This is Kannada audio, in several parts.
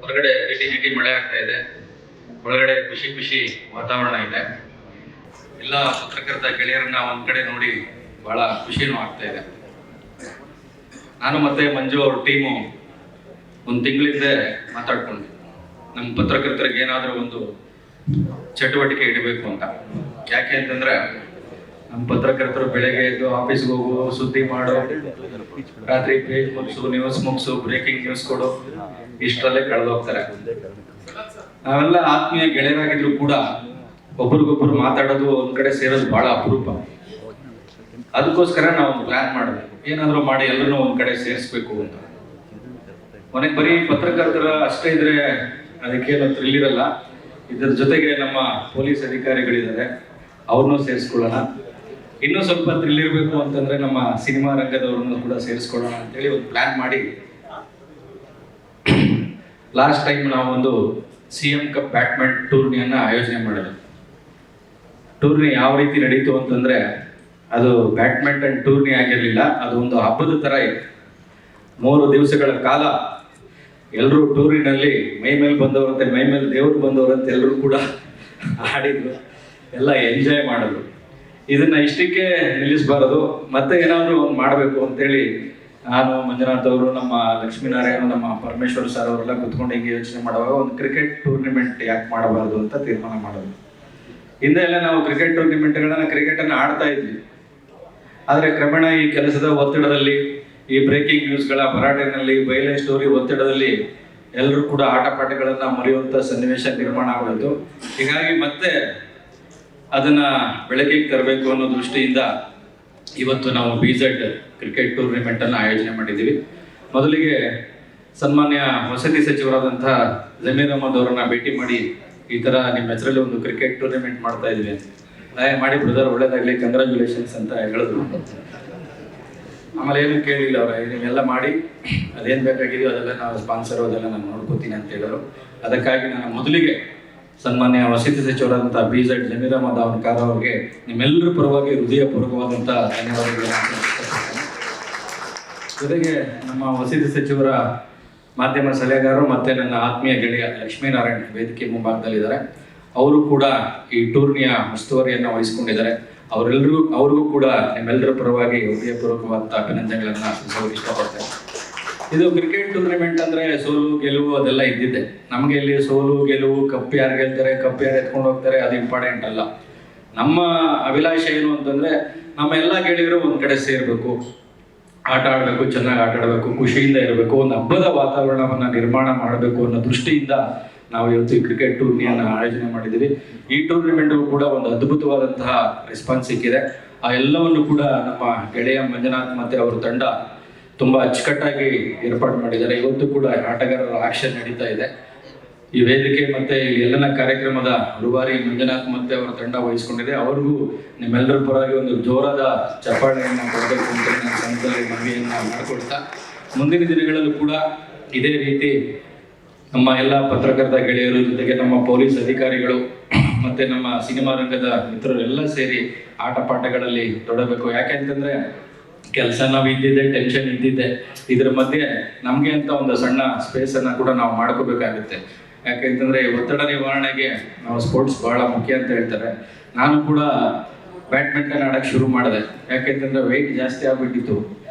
ಹೊರಗಡೆ ಗಿಟಿ ಮಳೆ ಆಗ್ತಾ ಇದೆ, ಒಳಗಡೆ ಖುಷಿ ಖುಷಿ ವಾತಾವರಣ ಇದೆ. ಎಲ್ಲ ಪತ್ರಕರ್ತ ಗೆಳೆಯರನ್ನ ಒಂದ್ ಕಡೆ ನೋಡಿ ಬಹಳ ಖುಷಿನೂ ಆಗ್ತಾ ಇದೆ. ನಾನು ಮತ್ತೆ ಮಂಜು ಅವ್ರ ಟೀಮು ಒಂದು ತಿಂಗಳಿಂದ ಮಾತಾಡ್ಕೊಂಡು ನಮ್ಮ ಪತ್ರಕರ್ತರಿಗೆ ಏನಾದರೂ ಒಂದು ಚಟುವಟಿಕೆ ಇಡಬೇಕು ಅಂತ. ಯಾಕೆ ಅಂತಂದ್ರೆ ನಮ್ಮ ಪತ್ರಕರ್ತರು ಬೆಳಗ್ಗೆ ಎದ್ದು ಆಫೀಸ್ಗೆ ಹೋಗು, ಸುದ್ದಿ ಮಾಡೋ, ರಾತ್ರಿ ಪೇಜ್ ಮುಗಿಸು, ನ್ಯೂಸ್ ಮುಗಿಸು, ಬ್ರೇಕಿಂಗ್ ನ್ಯೂಸ್ ಕೊಡು, ಇಷ್ಟರಲ್ಲೇ ಕಳೆದೋಗ್ತಾರೆ. ನಾವೆಲ್ಲ ಆತ್ಮೀಯ ಗೆಳೆಯರಾಗಿದ್ರು ಕೂಡ ಒಬ್ರಿಗೊಬ್ರು ಮಾತಾಡೋದು, ಒಂದ್ ಕಡೆ ಸೇರೋದು ಬಹಳ ಅಪರೂಪ. ಅದಕ್ಕೋಸ್ಕರ ನಾವು ಒಂದು ಪ್ಲಾನ್ ಮಾಡಿದ್ವಿ, ಏನಾದರೂ ಮಾಡಿ ಎಲ್ಲರೂ ಒಂದ್ ಕಡೆ ಸೇರಿಸ್ಬೇಕು ಅಂತ. ಮನೆಗೆ ಬರೀ ಪತ್ರಕರ್ತರ ಅಷ್ಟೇ ಇದ್ರೆ ಅದಕ್ಕೇನು ಥ್ರಿಲ್ ಇರಲ್ಲ. ಇದರ ಜೊತೆಗೆ ನಮ್ಮ ಪೊಲೀಸ್ ಅಧಿಕಾರಿಗಳಿದ್ದಾರೆ, ಅವ್ರನ್ನೂ ಸೇರಿಸ್ಕೊಳ್ಳೋಣ. ಇನ್ನೂ ಸ್ವಲ್ಪ ಥ್ರಿಲ್ ಇರಬೇಕು ಅಂತಂದ್ರೆ ನಮ್ಮ ಸಿನಿಮಾ ರಂಗದವ್ರನ್ನು ಕೂಡ ಸೇರಿಸ್ಕೊಳ್ಳೋಣ ಅಂತೇಳಿ ಒಂದು ಪ್ಲಾನ್ ಮಾಡಿ ಲಾಸ್ಟ್ ಟೈಮ್ ನಾವು ಒಂದು CM ಕಪ್ ಬ್ಯಾಡ್ಮಿಂಟನ್ ಟೂರ್ನಿಯನ್ನ ಆಯೋಜನೆ ಮಾಡಿದ್ವಿ. ಟೂರ್ನಿ ಯಾವ ರೀತಿ ನಡೀತು ಅಂತಂದ್ರೆ ಅದು ಬ್ಯಾಡ್ಮಿಂಟನ್ ಟೂರ್ನಿ ಆಗಿರಲಿಲ್ಲ, ಅದು ಒಂದು ಹಬ್ಬದ ತರ ಇತ್ತು. 3 ದಿವಸಗಳ ಕಾಲ ಎಲ್ಲರೂ ಟೂರಿನಲ್ಲಿ ಮೈ ಮೇಲೆ ಬಂದವರಂತೆ, ಮೈ ಮೇಲೆ ದೇವ್ರು ಬಂದವರಂತೆ ಎಲ್ಲರೂ ಕೂಡ ಆಡಿದ್ರು, ಎಲ್ಲ ಎಂಜಾಯ್ ಮಾಡಿದ್ರು. ಇದನ್ನ ಇಷ್ಟಕ್ಕೆ ನಿಲ್ಲಿಸಬಾರದು, ಮತ್ತೆ ಏನಾದರೂ ಒಂದು ಮಾಡಬೇಕು ಅಂತೇಳಿ ನಾನು, ಮಂಜುನಾಥ್ ಅವರು, ನಮ್ಮ ಲಕ್ಷ್ಮೀನಾರಾಯಣ, ನಮ್ಮ ಪರಮೇಶ್ವರ್ ಸರ್ ಅವರೆಲ್ಲ ಕುತ್ಕೊಂಡು ಹಿಂಗೆ ಯೋಚನೆ ಮಾಡುವಾಗ ಒಂದು ಕ್ರಿಕೆಟ್ ಟೂರ್ನಿಮೆಂಟ್ ಯಾಕೆ ಮಾಡಬಾರ್ದು ಅಂತ ತೀರ್ಮಾನ ಮಾಡೋದು. ಹಿಂದೆ ಎಲ್ಲ ನಾವು ಕ್ರಿಕೆಟ್ ಟೂರ್ನಿಮೆಂಟ್ಗಳನ್ನ ಕ್ರಿಕೆಟನ್ನು ಆಡ್ತಾ ಇದ್ವಿ. ಆದರೆ ಕ್ರಮೇಣ ಈ ಕೆಲಸದ ಒತ್ತಡದಲ್ಲಿ, ಈ ಬ್ರೇಕಿಂಗ್ ನ್ಯೂಸ್ಗಳ ಭರಾಟೆನಲ್ಲಿ, ಬಯಲೇ ಸ್ಟೋರಿ ಒತ್ತಡದಲ್ಲಿ ಎಲ್ಲರೂ ಕೂಡ ಆಟ ಪಾಠಗಳನ್ನ ಮರೆಯುವಂಥ ಸನ್ನಿವೇಶ ನಿರ್ಮಾಣ ಆಗೋದು. ಹೀಗಾಗಿ ಮತ್ತೆ ಅದನ್ನ ಬೆಳಕಿಗೆ ತರಬೇಕು ಅನ್ನೋ ದೃಷ್ಟಿಯಿಂದ ಇವತ್ತು ನಾವು BZ ಕ್ರಿಕೆಟ್ ಟೂರ್ನಿಮೆಂಟ್ ಅನ್ನು ಆಯೋಜನೆ ಮಾಡಿದ್ದೀವಿ. ಮೊದಲಿಗೆ ಸನ್ಮಾನ್ಯ ವಸತಿ ಸಚಿವರಾದಂತಹ ಜಮೀರ್ ಅಹಮದ್ ಅವರನ್ನ ಭೇಟಿ ಮಾಡಿ, ಈ ತರ ನಿಮ್ಮ ಹೆಸರಲ್ಲಿ ಒಂದು ಕ್ರಿಕೆಟ್ ಟೂರ್ನಿಮೆಂಟ್ ಮಾಡ್ತಾ ಇದ್ವಿ ಅಂತ. ಮಾಡಿ ಬ್ರದರ್, ಒಳ್ಳೇದಾಗ್ಲಿ, ಕಂಗ್ರಾಚುಲೇಷನ್ಸ್ ಅಂತ ಹೇಳಿದ್ರು. ಆಮೇಲೆ ಏನು ಕೇಳಿಲ್ಲ ಅವ್ರ, ಇದನ್ನೆಲ್ಲ ಮಾಡಿ ಅದೇನು ಬೇಕಾಗಿದೆಯೋ ಅದೆಲ್ಲ ನಾವು ಸ್ಪಾನ್ಸರ್ ಅದೆಲ್ಲ ನಾನು ನೋಡ್ಕೋತೀನಿ ಅಂತ ಹೇಳಿದ್ರು. ಅದಕ್ಕಾಗಿ ನಾನು ಮೊದಲಿಗೆ ಸನ್ಮಾನ್ಯ ವಸತಿ ಸಚಿವರಾದಂಥ BZ ಜಮೀರ್ ಅಹಮದ್ ಖಾನ್ ಅವರಿಗೆ ನಿಮ್ಮೆಲ್ಲರ ಪರವಾಗಿ ಹೃದಯಪೂರ್ವಕವಾದಂಥ ಧನ್ಯವಾದಗಳನ್ನು. ಜೊತೆಗೆ ನಮ್ಮ ವಸತಿ ಸಚಿವರ ಮಾಧ್ಯಮ ಸಲಹೆಗಾರರು ಮತ್ತೆ ನನ್ನ ಆತ್ಮೀಯ ಗೆಳೆಯ ಲಕ್ಷ್ಮೀನಾರಾಯಣ ವೇದಿಕೆ ಮುಂಭಾಗದಲ್ಲಿದ್ದಾರೆ. ಅವರು ಕೂಡ ಈ ಟೂರ್ನಿಯ ಉಸ್ತುವಾರಿಯನ್ನು ವಹಿಸಿಕೊಂಡಿದ್ದಾರೆ. ಅವ್ರಿಗೂ ಕೂಡ ನಿಮ್ಮೆಲ್ಲರ ಪರವಾಗಿ ಹೃದಯಪೂರ್ವಕವಾದ ಅಭಿನಂದನೆಗಳನ್ನು ಸಲ್ಲಿಸೋಕೆ ಇಷ್ಟಪಡ್ತೇನೆ. ಇದು ಕ್ರಿಕೆಟ್ ಟೂರ್ನಿಮೆಂಟ್ ಅಂದ್ರೆ ಸೋಲು ಗೆಲುವು ಅದೆಲ್ಲ ಇದ್ದಿದ್ದೆ. ನಮ್ಗೆ ಇಲ್ಲಿ ಸೋಲು ಗೆಲುವು, ಕಪ್ ಯಾರು ಗೆಲ್ತಾರೆ, ಕಪ್ ಯಾರು ಎತ್ಕೊಂಡು ಹೋಗ್ತಾರೆ, ಅದು ಇಂಪಾರ್ಟೆಂಟ್ ಅಲ್ಲ. ನಮ್ಮ ಅಭಿಲಾಷೆ ಏನು ಅಂತಂದ್ರೆ ನಮ್ಮ ಎಲ್ಲ ಗೆಳೆಯರು ಒಂದ್ ಕಡೆ ಸೇರ್ಬೇಕು, ಆಟ ಆಡಬೇಕು, ಚೆನ್ನಾಗಿ ಆಟ ಆಡಬೇಕು, ಖುಷಿಯಿಂದ ಇರಬೇಕು, ಒಂದು ಹಬ್ಬದ ವಾತಾವರಣವನ್ನ ನಿರ್ಮಾಣ ಮಾಡಬೇಕು ಅನ್ನೋ ದೃಷ್ಟಿಯಿಂದ ನಾವು ಇವತ್ತು ಈ ಕ್ರಿಕೆಟ್ ಟೂರ್ನಿಯನ್ನು ಆಯೋಜನೆ ಮಾಡಿದ್ದೀವಿ. ಈ ಟೂರ್ನಿಮೆಂಟ್ಗೂ ಕೂಡ ಒಂದು ಅದ್ಭುತವಾದಂತಹ ರೆಸ್ಪಾನ್ಸ್ ಸಿಕ್ಕಿದೆ. ಆ ಎಲ್ಲವನ್ನು ಕೂಡ ನಮ್ಮ ಗೆಳೆಯ ಮಂಜುನಾಥ್ ಮತ್ತೆ ಅವರ ತಂಡ ತುಂಬಾ ಅಚ್ಚುಕಟ್ಟಾಗಿ ಏರ್ಪಾಡು ಮಾಡಿದ್ದಾರೆ. ಇವತ್ತು ಕೂಡ ಆಟಗಾರರ ಆಕ್ಷನ್ ನಡೀತಾ ಇದೆ. ಈ ವೇದಿಕೆ ಮತ್ತೆ ಎಲ್ಲನ ಕಾರ್ಯಕ್ರಮದ ರೂವಾರಿ ಮಂಜುನಾಥ್ ಮತ್ತೆ ಅವರ ತಂಡ ವಹಿಸಿಕೊಂಡಿದೆ. ಅವ್ರಿಗೂ ನಿಮ್ಮೆಲ್ಲರ ಪರವಾಗಿ ಒಂದು ಜೋರಾದ ಚಪ್ಪಾಳೆಯನ್ನು ಕೊಡಬೇಕು ಅಂತ ನನ್ನ ಸಂಘದಲ್ಲಿ ಮನವಿಯನ್ನ ಮಾಡಿಕೊಡ್ತಾ, ಮುಂದಿನ ದಿನಗಳಲ್ಲೂ ಕೂಡ ಇದೇ ರೀತಿ ನಮ್ಮ ಎಲ್ಲ ಪತ್ರಕರ್ತ ಗೆಳೆಯರು ಜೊತೆಗೆ ನಮ್ಮ ಪೊಲೀಸ್ ಅಧಿಕಾರಿಗಳು ಮತ್ತೆ ನಮ್ಮ ಸಿನಿಮಾ ರಂಗದ ಮಿತ್ರರು ಎಲ್ಲ ಸೇರಿ ಆಟ ಪಾಠಗಳಲ್ಲಿ ತೊಡಬೇಕು. ಯಾಕೆಂತಂದ್ರೆ ಕೆಲಸ ನಾವು ಇದ್ದಿದ್ದೆ, ಟೆನ್ಷನ್ ಇದ್ದಿದ್ದೆ, ಇದ್ರ ಮಧ್ಯೆ ನಮ್ಗೆ ಅಂತ ಒಂದು ಸಣ್ಣ ಸ್ಪೇಸ್ ಅನ್ನ ಕೂಡ ನಾವು ಮಾಡ್ಕೋಬೇಕಾಗುತ್ತೆ. ಯಾಕೆಂತಂದ್ರೆ ಒತ್ತಡ ನಿವಾರಣೆಗೆ ನಾವು ಸ್ಪೋರ್ಟ್ಸ್ ಬಹಳ ಮುಖ್ಯ ಅಂತ ಹೇಳ್ತಾರೆ. ನಾನು ಕೂಡ ಬ್ಯಾಡ್ಮಿಂಟನ್ ಆಡಕ್ಕೆ ಶುರು ಮಾಡಿದೆ. ಯಾಕೆಂತಂದ್ರೆ ವೆಯ್ಟ್ ಜಾಸ್ತಿ ಆಗ್ಬಿಟ್ಟಿತ್ತು.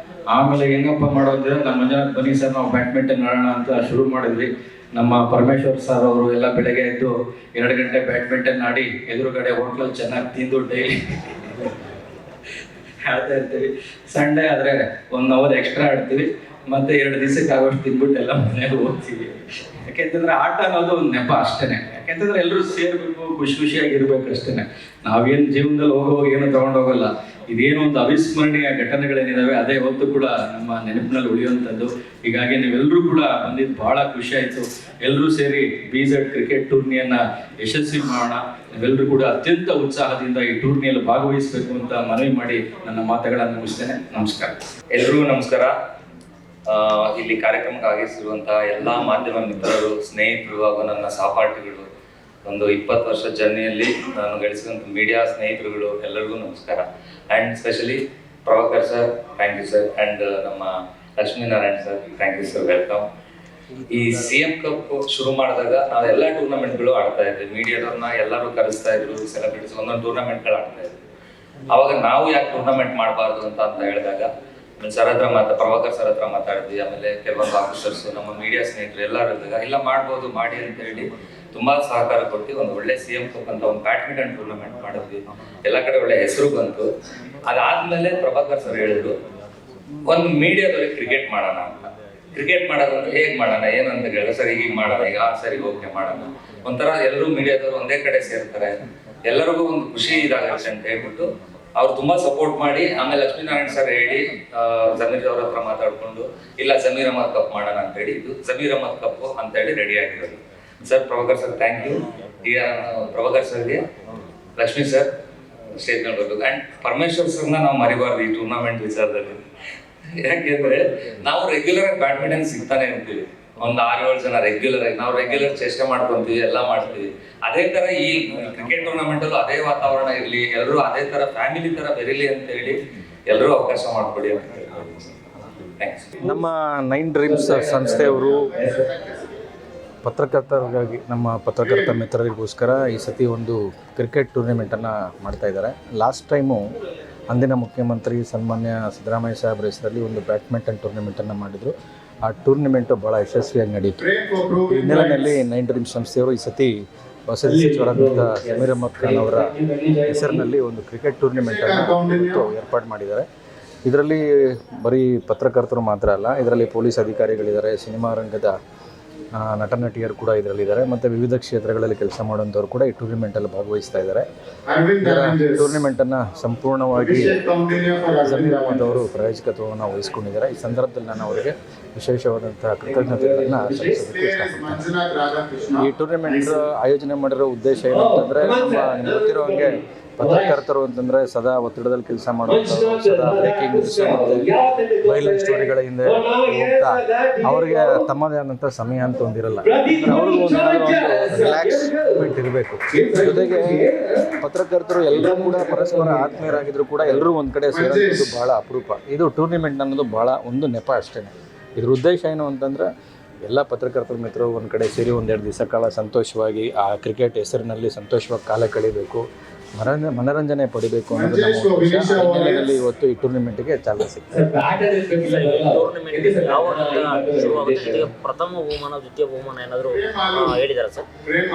ಆಮೇಲೆ ಹೆಂಗಪ್ಪ ಮಾಡೋದ್ರೆ ನಮ್ಮ ಮಂಜುನಾಥ್ ಬನ್ನಿ ಸರ್ ನಾವು ಬ್ಯಾಡ್ಮಿಂಟನ್ ಆಡೋಣ ಅಂತ ಶುರು ಮಾಡಿದ್ವಿ. ನಮ್ಮ ಪರಮೇಶ್ವರ್ ಸರ್ ಅವರು ಎಲ್ಲ ಬೆಳಗ್ಗೆ ಎದ್ದು 2 ಗಂಟೆ ಬ್ಯಾಡ್ಮಿಂಟನ್ ಆಡಿ ಎದುರುಗಡೆ ಹೋಟ್ಲಲ್ಲಿ ಚೆನ್ನಾಗಿ ತಿಂದು ಡೈಲಿ ಆಡ್ತಾ ಇರ್ತೀವಿ. ಸಂಡೇ ಆದರೆ 1 ಅವರ್ ಎಕ್ಸ್ಟ್ರಾ ಆಡ್ತೀವಿ, ಮತ್ತೆ 2 ದಿವಸಕ್ಕೆ ಆಗೋಷ್ಟು ತಿಂದ್ಬಿಟ್ಟು ಎಲ್ಲ ಮನೆಗೆ ಹೋಗ್ತೀವಿ. ಯಾಕೆಂತಂದ್ರೆ ಆಟ ಅನ್ನೋದು ಒಂದು ನೆಪ ಅಷ್ಟೇನೆ. ಯಾಕೆಂತಂದ್ರೆ ಎಲ್ಲರೂ ಸೇರ್ಬೇಕು, ಖುಷಿ ಖುಷಿಯಾಗಿರ್ಬೇಕು ಅಷ್ಟೇನೆ. ನಾವೇನು ಜೀವನದಲ್ಲಿ ಹೋಗುವಾಗ ಏನು ತಗೊಂಡೋಗಲ್ಲ. ಇದೇನೋ ಒಂದು ಅವಿಸ್ಮರಣೀಯ ಘಟನೆಗಳೇನಿದಾವೆ ಅದೇ ಹೊತ್ತು ಕೂಡ ನಮ್ಮ ನೆನಪಿನಲ್ಲಿ ಉಳಿಯುವಂಥದ್ದು. ಹೀಗಾಗಿ ನೀವೆಲ್ಲರೂ ಕೂಡ ಬಂದಿದ್ದು ಬಹಳ ಖುಷಿ ಆಯಿತು. ಎಲ್ಲರೂ ಸೇರಿ BZ ಕ್ರಿಕೆಟ್ ಟೂರ್ನಿಯನ್ನ ಯಶಸ್ವಿ ಮಾಡೋಣ. ನೀವೆಲ್ಲರೂ ಕೂಡ ಅತ್ಯಂತ ಉತ್ಸಾಹದಿಂದ ಈ ಟೂರ್ನಿಯಲ್ಲಿ ಭಾಗವಹಿಸಬೇಕು ಅಂತ ಮನವಿ ಮಾಡಿ ನನ್ನ ಮಾತುಗಳನ್ನು ಮುಗಿಸ್ತೇನೆ. ನಮಸ್ಕಾರ. ಎಲ್ರಿಗೂ ನಮಸ್ಕಾರ. ಇಲ್ಲಿ ಕಾರ್ಯಕ್ರಮಕ್ಕೆ ಆಗಮಿಸಿರುವಂತಹ ಎಲ್ಲ ಮಾಧ್ಯಮ ಮಿತ್ರರು, ಸ್ನೇಹಿತರು ಹಾಗೂ ನನ್ನ ಸಹಪಾಠಿಗಳು, ಒಂದು 20 ವರ್ಷ ಜರ್ನಿಯಲ್ಲಿ ನಾನು ಗಳಿಸಿದಂಥ ಮೀಡಿಯಾ ಸ್ನೇಹಿತರುಗಳು ಎಲ್ಲರಿಗೂ ನಮಸ್ಕಾರ. And specially Prabhakar sir, thank you sir. And ನಮ್ಮ Lakshminarayan sir, thank you sir, welcome. ಈ CM ಕಪ್ ಶುರು ಮಾಡಿದಾಗ ನಾವು ಎಲ್ಲ ಟೂರ್ನಮೆಂಟ್ಗಳು ಆಡ್ತಾ ಇದ್ವಿ. ಮೀಡಿಯಾದವ್ರನ್ನ ಎಲ್ಲರೂ ಕರೆಸ್ತಾ ಇದ್ರು, ಸೆಲೆಬ್ರಿಟೀಸ್ ಒಂದೊಂದು ಟೂರ್ನಮೆಂಟ್ಗಳು ಆಡ್ತಾ ಇದ್ವಿ. ಅವಾಗ ನಾವು ಯಾಕೆ ಟೂರ್ನಮೆಂಟ್ ಮಾಡಬಾರ್ದು ಅಂತ ಹೇಳಿದಾಗ ಸರ್ ಹತ್ರ ಪ್ರಭಾಕರ್ ಸರ್ ಹತ್ರ ಮಾತಾಡಿದ್ವಿ. ಆಮೇಲೆ ಕೆಲವೊಂದು ಆಫೀಸರ್ಸ್, ನಮ್ಮ ಮೀಡಿಯಾ ಸ್ನೇಹಿತರು ಎಲ್ಲರೂ ಇದ್ದಾಗ ಇಲ್ಲ ಮಾಡ್ಬೋದು ಮಾಡಿ ಅಂತ ಹೇಳಿ ತುಂಬಾ ಸಹಕಾರ ಕೊಟ್ಟು ಒಂದು ಒಳ್ಳೆ CM ಕಪ್ ಅಂತ ಒಂದು ಬ್ಯಾಡ್ಮಿಂಟನ್ ಟೂರ್ನಮೆಂಟ್ ಮಾಡಿದ್ವಿ. ಎಲ್ಲ ಕಡೆ ಒಳ್ಳೆ ಹೆಸರು ಬಂತು. ಅದಾದ್ಮೇಲೆ ಪ್ರಭಾಕರ್ ಸರ್ ಹೇಳಿದ್ರು ಒಂದು ಮೀಡಿಯಾದಲ್ಲಿ ಕ್ರಿಕೆಟ್ ಮಾಡೋಣ ಅಂತ. ಕ್ರಿಕೆಟ್ ಮಾಡೋದಂದ್ರೆ ಹೇಗ್ ಮಾಡೋಣ ಏನಂತ ಹೇಳಿದ್ರೆ ಸರ್ ಹೀಗೆ ಮಾಡೋಣ, ಈಗ ಸರಿ ಓಕೆ ಮಾಡೋಣ. ಒಂಥರ ಎಲ್ಲರೂ ಮೀಡಿಯಾದವರು ಒಂದೇ ಕಡೆ ಸೇರ್ತಾರೆ, ಎಲ್ಲರಿಗೂ ಒಂದು ಖುಷಿ ಇದಾಗುತ್ತೆ ಅಂತ ಹೇಳ್ಬಿಟ್ಟು ಅವ್ರು ತುಂಬಾ ಸಪೋರ್ಟ್ ಮಾಡಿ, ಆಮೇಲೆ ಲಕ್ಷ್ಮೀನಾರಾಯಣ್ ಸರ್ ಹೇಳಿ ಜಮೀರ್ ಅವ್ರ ಹತ್ರ ಮಾತಾಡ್ಕೊಂಡು ಇಲ್ಲ ಜಮೀರ್ ಅಹಮದ್ ಕಪ್ ಮಾಡೋಣ ಅಂತ ಹೇಳಿ ಇದು ಜಮೀರ್ ಅಹಮದ್ ಕಪ್ ಅಂತ ಹೇಳಿ ರೆಡಿ ಆಗಿರೋದು. Sir Prabhakar sir thank you. ಈಗ ಪ್ರಭಾಕರ್ ಸರ್ಗೆ ಲಕ್ಷ್ಮೀ ಸರ್ ಸ್ಟೇಜ್ ಮೇಲೆ ಬರ್ಬೇಕು. ಅಂಡ್ ಪರಮೇಶ್ವರ್ ಸರ್ನ ನಾವು ಮರಿಬಾರ್ದು ಈ ಟೂರ್ನಮೆಂಟ್ ವಿಚಾರದಲ್ಲಿ. ಯಾಕೆಂದ್ರೆ ನಾವು ರೆಗ್ಯುಲರ್ ಆಗಿ ಬ್ಯಾಡ್ಮಿಂಟನ್ ಸಿಗ್ತಾನೆ ಇರ್ತೀವಿ, ಒಂದು 6-7 ಜನ ರೆಗ್ಯುಲರ್ ಆಗಿ ನಾವು ರೆಗ್ಯುಲರ್ ಚೇಷ್ಟೆ ಮಾಡ್ಕೊಂತೀವಿ, ಎಲ್ಲ ಮಾಡ್ತೀವಿ. ಅದೇ ತರ ಈ ಕ್ರಿಕೆಟ್ ಟೂರ್ನಮೆಂಟ್ ಅಲ್ಲೂ ಅದೇ ವಾತಾವರಣ ಇರಲಿ, ಎಲ್ಲರೂ ಅದೇ ತರ ಫ್ಯಾಮಿಲಿ ತರ ಬೆರೀಲಿ ಅಂತ ಹೇಳಿ ಎಲ್ಲರೂ ಅವಕಾಶ ಮಾಡಿಕೊಡಿ ಅಂತ ಹೇಳಿ. ಥ್ಯಾಂಕ್ಸ್. ನಮ್ಮ 9 ಡ್ರೀಮ್ಸ್ ಸಂಸ್ಥೆಯವರು ಪತ್ರಕರ್ತರಿಗಾಗಿ, ನಮ್ಮ ಪತ್ರಕರ್ತ ಮಿತ್ರರಿಗೋಸ್ಕರ ಈ ಸತಿ ಒಂದು ಕ್ರಿಕೆಟ್ ಟೂರ್ನಿಮೆಂಟನ್ನು ಮಾಡ್ತಾ ಇದ್ದಾರೆ. ಲಾಸ್ಟ್ ಟೈಮು ಅಂದಿನ ಮುಖ್ಯಮಂತ್ರಿ ಸನ್ಮಾನ್ಯ ಸಿದ್ದರಾಮಯ್ಯ ಸಾಹೇಬ್ರ ಹೆಸರಲ್ಲಿ ಒಂದು ಬ್ಯಾಡ್ಮಿಂಟನ್ ಟೂರ್ನಿಮೆಂಟನ್ನು ಮಾಡಿದರು. ಆ ಟೂರ್ನಿಮೆಂಟು ಭಾಳ ಯಶಸ್ವಿಯಾಗಿ ನಡೀತು. ಈ ಹಿನ್ನೆಲೆಯಲ್ಲಿ 9 ಡ್ರೀಮ್ಸ್ ಸಂಸ್ಥೆಯವರು ಈ ಸತಿ ವಸತಿ ಸಚಿವರಾದಂಥ ಜಮೀರ್ ಅಹಮದ್ ಖಾನ್ ಅವರ ಹೆಸರಿನಲ್ಲಿ ಒಂದು ಕ್ರಿಕೆಟ್ ಟೂರ್ನಿಮೆಂಟನ್ನು ಏರ್ಪಾಡು ಮಾಡಿದ್ದಾರೆ. ಇದರಲ್ಲಿ ಬರೀ ಪತ್ರಕರ್ತರು ಮಾತ್ರ ಅಲ್ಲ, ಇದರಲ್ಲಿ ಪೊಲೀಸ್ ಅಧಿಕಾರಿಗಳಿದ್ದಾರೆ, ಸಿನಿಮಾ ರಂಗದ ನಟ ನಟಿಯರು ಕೂಡ ಇದರಲ್ಲಿದ್ದಾರೆ, ಮತ್ತು ವಿವಿಧ ಕ್ಷೇತ್ರಗಳಲ್ಲಿ ಕೆಲಸ ಮಾಡುವಂಥವ್ರು ಕೂಡ ಈ ಟೂರ್ನಿಮೆಂಟಲ್ಲಿ ಭಾಗವಹಿಸ್ತಾ ಇದ್ದಾರೆ. ಇದರ ಟೂರ್ನಿಮೆಂಟನ್ನು ಸಂಪೂರ್ಣವಾಗಿ ಜಮೀರ್ ಅಹಮದ್ ಅವರು ಪ್ರಾಯೋಜಕತ್ವವನ್ನು ವಹಿಸ್ಕೊಂಡಿದ್ದಾರೆ. ಈ ಸಂದರ್ಭದಲ್ಲಿ ನಾನು ಅವರಿಗೆ ವಿಶೇಷವಾದಂಥ ಕೃತಜ್ಞತೆಗಳನ್ನು ಸಲ್ಲಿಸೋದಕ್ಕೆ ಇಷ್ಟಪಡ್ತೀನಿ. ಈ ಟೂರ್ನಿಮೆಂಟ್ ಆಯೋಜನೆ ಮಾಡಿರೋ ಉದ್ದೇಶ ಏನಂತಂದರೆ, ನಿಮ್ಗೆ ಗೊತ್ತಿರೋ ಹಾಗೆ ಪತ್ರಕರ್ತರು ಅಂತಂದರೆ ಸದಾ ಒತ್ತಡದಲ್ಲಿ ಕೆಲಸ ಮಾಡುವಂಥವ್ರು, ಸದಾ ಬ್ರೇಕಿಂಗ್ ನ್ಯೂಸ್ ಮತ್ತು ವೈಲೆಂಟ್ ಸ್ಟೋರಿಗಳ ಹಿಂದೆ ಹೋಗ್ತಾ ಅವರಿಗೆ ತಮ್ಮದೇ ಆದಂಥ ಸಮಯ ಅಂತ ಒಂದಿರಲ್ಲ. ಅವ್ರಿಗೂ ಒಂದು ರಿಲ್ಯಾಕ್ಸ್ಮೆಂಟ್ ಇರಬೇಕು. ಜೊತೆಗೆ ಪತ್ರಕರ್ತರು ಎಲ್ಲರೂ ಕೂಡ ಪರಸ್ಪರ ಆತ್ಮೀಯರಾಗಿದ್ದರೂ ಕೂಡ ಎಲ್ಲರೂ ಒಂದು ಕಡೆ ಸೇರೋದು ಭಾಳ ಅಪರೂಪ. ಇದು ಟೂರ್ನಿಮೆಂಟ್ ಅನ್ನೋದು ಭಾಳ ಒಂದು ನೆಪ ಅಷ್ಟೇ. ಇದ್ರ ಉದ್ದೇಶ ಏನು ಅಂತಂದರೆ, ಎಲ್ಲ ಪತ್ರಕರ್ತರ ಮಿತ್ರರು ಒಂದು ಕಡೆ ಸೇರಿ 1-2 ದಿವಸ ಕಾಲ ಸಂತೋಷವಾಗಿ ಆ ಕ್ರಿಕೆಟ್ ಹೆಸರಿನಲ್ಲಿ ಸಂತೋಷವಾಗಿ ಕಾಲ ಕಳೀಬೇಕು, ಮನರಂಜನೆ ಪಡಿಬೇಕು ಅನ್ನೋದು ನಮ್ಮ ಉದ್ದೇಶ. ಆ ಹಿನ್ನೆಲೆಯಲ್ಲಿ ಇವತ್ತು ಈ ಟೂರ್ನಿಮೆಂಟ್ಗೆ ಚಾಲನೆ ಸಿಗ್ತದೆ. ಪ್ರಥಮ ಬಹುಮಾನ, ದ್ವಿತೀಯ ಬಹುಮಾನ ಏನಾದರೂ ಹೇಳಿದ್ದಾರೆ ಸರ್?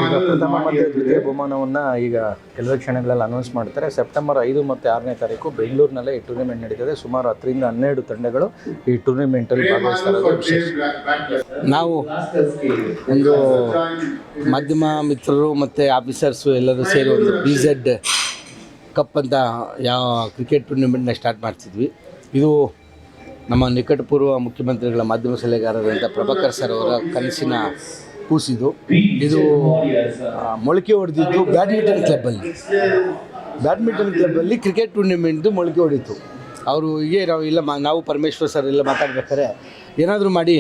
ಈಗ ಪ್ರಥಮ ಮತ್ತು ದ್ವಿತೀಯ ಬಹುಮಾನವನ್ನು ಈಗ ಕೆಲವೇ ಕ್ಷಣಗಳಲ್ಲಿ ಅನೌನ್ಸ್ ಮಾಡ್ತಾರೆ. ಸೆಪ್ಟೆಂಬರ್ 5 ಮತ್ತು 6ನೇ ತಾರೀಕು ಬೆಂಗಳೂರಿನಲ್ಲೇ ಈ ಟೂರ್ನಿಮೆಂಟ್ ನಡೀತದೆ. ಸುಮಾರು 10ರಿಂದ 12 ತಂಡಗಳು ಈ ಟೂರ್ನಿಮೆಂಟಲ್ಲಿ ಭಾಗವಹಿಸ್ತಾರೆ. ನಾವು ಒಂದು ಮಾಧ್ಯಮ ಮಿತ್ರರು ಮತ್ತು ಆಫೀಸರ್ಸು ಎಲ್ಲರೂ ಸೇರಿ ಒಂದು BZ ಕಪ್ ಅಂತ ಯಾವ ಕ್ರಿಕೆಟ್ ಟೂರ್ನಿಮೆಂಟ್ನ ಸ್ಟಾರ್ಟ್ ಮಾಡ್ತಿದ್ವಿ. ಇದು ನಮ್ಮ ನಿಕಟಪೂರ್ವ ಮುಖ್ಯಮಂತ್ರಿಗಳ ಮಾಧ್ಯಮ ಸಲಹೆಗಾರರಾದಂಥ ಪ್ರಭಾಕರ್ ಸರ್ ಅವರ ಕನಸಿನ ಕೂಸಿದು. ಇದು ಮೊಳಕೆ ಹೊಡೆದಿದ್ದು ಬ್ಯಾಡ್ಮಿಂಟನ್ ಕ್ಲಬ್ಬಲ್ಲಿ ಕ್ರಿಕೆಟ್ ಟೂರ್ನಿಮೆಂಟ್ದು ಮೊಳಕೆ ಹೊಡೀತು. ಅವರು ಹೀಗೆ ನಾವು ಪರಮೇಶ್ವರ್ ಸರ್ ಎಲ್ಲ ಮಾತಾಡ್ಬೇಕಾದ್ರೆ ಏನಾದರೂ ಮಾಡಿ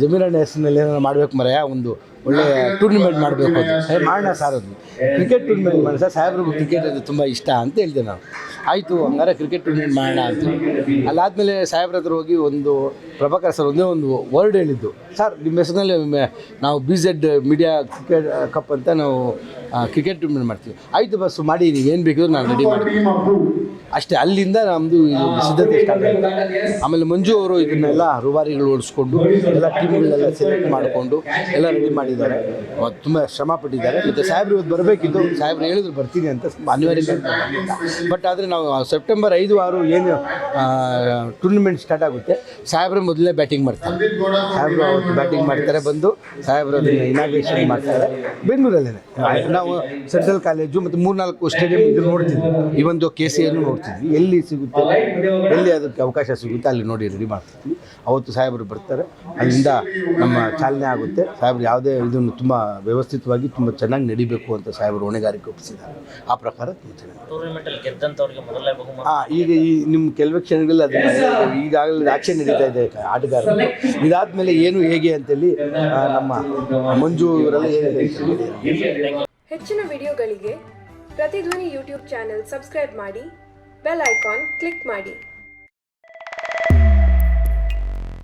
ಜಮೀರಣ್ಣ ಹೆಸರಿನಲ್ಲಿ ಏನಾದ್ರು ಮಾಡಬೇಕು ಮರೆಯ, ಒಂದು ಒಳ್ಳೆ ಟೂರ್ನಿಮೆಂಟ್ ಮಾಡಬೇಕು ಅಂತ ಮಾಡೋಣ ಸರ್. ಅದು ಕ್ರಿಕೆಟ್ ಟೂರ್ನಿಮೆಂಟ್ ಮಾಡೋಣ ಸರ್, ಸಾಹೇಬ್ರಿಗೂ ಕ್ರಿಕೆಟ್ ಅದು ತುಂಬ ಇಷ್ಟ ಅಂತ ಹೇಳಿದೆ ನಾನು. ಆಯಿತು ಹಂಗಾರೆ ಕ್ರಿಕೆಟ್ ಟೂರ್ನಿಮೆಂಟ್ ಮಾಡೋಣ ಅಂತ. ಅದಾದಮೇಲೆ ಸಾಹೇಬ್ರ ಹತ್ರ ಹೋಗಿ ಒಂದು ಪ್ರಭಾಕರ್ ಸರ್ ಒಂದೇ ಒಂದು ವರ್ಡ್ ಹೇಳಿದ್ದು, ಸರ್ ನಿಮ್ಮ ಹೆಸರಿನಲ್ಲಿ ನಾವು BZ ಮೀಡಿಯಾ ಕ್ರಿಕೆಟ್ ಕಪ್ ಅಂತ ನಾವು ಕ್ರಿಕೆಟ್ ಟೂರ್ನಿಮೆಂಟ್ ಮಾಡ್ತೀವಿ. ಆಯಿತು ಬಸ್ಸು ಮಾಡಿ, ನೀವೇನು ಬೇಕಿದ್ರು ನಾನು ರೆಡಿ ಮಾಡ್ತೀನಿ ಅಷ್ಟೇ. ಅಲ್ಲಿಂದ ನಮ್ಮದು ಇದು ಸಿದ್ಧತೆ ಸ್ಟಾರ್ಟ್ ಆಯಿತು. ಆಮೇಲೆ ಮಂಜು ಅವರು ಇದನ್ನೆಲ್ಲ ರೂವಾರಿಗಳು ಓಡಿಸ್ಕೊಂಡು ಎಲ್ಲ ಟೀಮ್ಗಳೆಲ್ಲ ಸೆಲೆಕ್ಟ್ ಮಾಡಿಕೊಂಡು ಎಲ್ಲ ರೆಡಿ ಮಾಡಿದ್ದಾರೆ. ತುಂಬ ಶ್ರಮ ಪಟ್ಟಿದ್ದಾರೆ. ಮತ್ತು ಸಾಹೇಬ್ರು ಇವತ್ತು ಬರಬೇಕಿತ್ತು, ಸಾಹೇಬ್ರು ಹೇಳಿದ್ರು ಬರ್ತೀನಿ ಅಂತ, ಅನಿವಾರ್ಯ. ಬಟ್ ಆದರೆ ನಾವು ಸೆಪ್ಟೆಂಬರ್ 5-6 ಏನು ಟೂರ್ನಿಮೆಂಟ್ ಸ್ಟಾರ್ಟ್ ಆಗುತ್ತೆ, ಸಾಹೇಬ್ರು ಮೊದಲೇ ಬ್ಯಾಟಿಂಗ್ ಮಾಡ್ತಾರೆ. ಸಾಹೇಬ್ರು ಅವತ್ತು ಬ್ಯಾಟಿಂಗ್ ಮಾಡ್ತಾರೆ, ಬಂದು ಸಾಹೇಬ್ರು ಅದನ್ನು ಇನಾಗ್ರೇಷನ್ ಮಾಡ್ತಾರೆ ಬೆಂಗಳೂರಲ್ಲೇ. ನಾವು ಸೆಂಟ್ರಲ್ ಕಾಲೇಜು ಮತ್ತು 3-4 ಸ್ಟೇಡಿಯಂ ಇದು ನೋಡ್ತಿದ್ವಿ. ಈ ಒಂದು KCಯನ್ನು ನೋಡ್ತಿದ್ವಿ, ಎಲ್ಲಿ ಸಿಗುತ್ತೆ, ಎಲ್ಲಿ ಅದಕ್ಕೆ ಅವಕಾಶ ಸಿಗುತ್ತೆ ಅಲ್ಲಿ ನೋಡಿ ರೆಡಿ ಮಾಡ್ತಿದ್ವಿ. ಅವತ್ತು ಸಾಹೇಬರು ಬರ್ತಾರೆ, ಅಲ್ಲಿಂದ ನಮ್ಮ ಚಾಲನೆ ಆಗುತ್ತೆ. ಸಾಹೇಬ್ರು ಯಾವುದೇ ಇದನ್ನು ತುಂಬ ವ್ಯವಸ್ಥಿತವಾಗಿ ತುಂಬ ಚೆನ್ನಾಗಿ ನಡಿಬೇಕು ಅಂತ ಸಾಹೇಬರು ಹೊಣೆಗಾರಿಕೆ ಒಪ್ಪಿಸಿದ್ದಾರೆ. ಆ ಪ್ರಕಾರ ತುಂಬ ಚೆನ್ನಾಗಿ ಟೂರ್ನಿಮೆಂಟಲ್ಲಿ ಗೆದ್ದಂಥವ್ರಿಗೆ ಮೊದಲನೇ ಬಹುಮಾನ. ಈಗ ಈ ನಿಮ್ಮ ಕೆಲವೇ ಕ್ಷಣಗಳಲ್ಲಿ ಅದನ್ನು ಈಗಾಗಲೇ ಆಕ್ಷನ್ ನಡೀತಾ ಇದೆ ಆಟಗಾರರು. ಇದಾದಮೇಲೆ ಏನು ಹೇಗೆ ಅಂತೇಳಿ ನಮ್ಮ ಮಂಜು ಇವರೆಲ್ಲ ಏನಿದೆ. ಹೆಚ್ಚಿನ ವಿಡಿಯೋಗಳಿಗೆ ಪ್ರತಿಧ್ವನಿ ಯೂಟ್ಯೂಬ್ ಚಾನೆಲ್ ಸಬ್ಸ್ಕ್ರೈಬ್ ಮಾಡಿ, ಬೆಲ್ ಐಕಾನ್ ಕ್ಲಿಕ್ ಮಾಡಿ.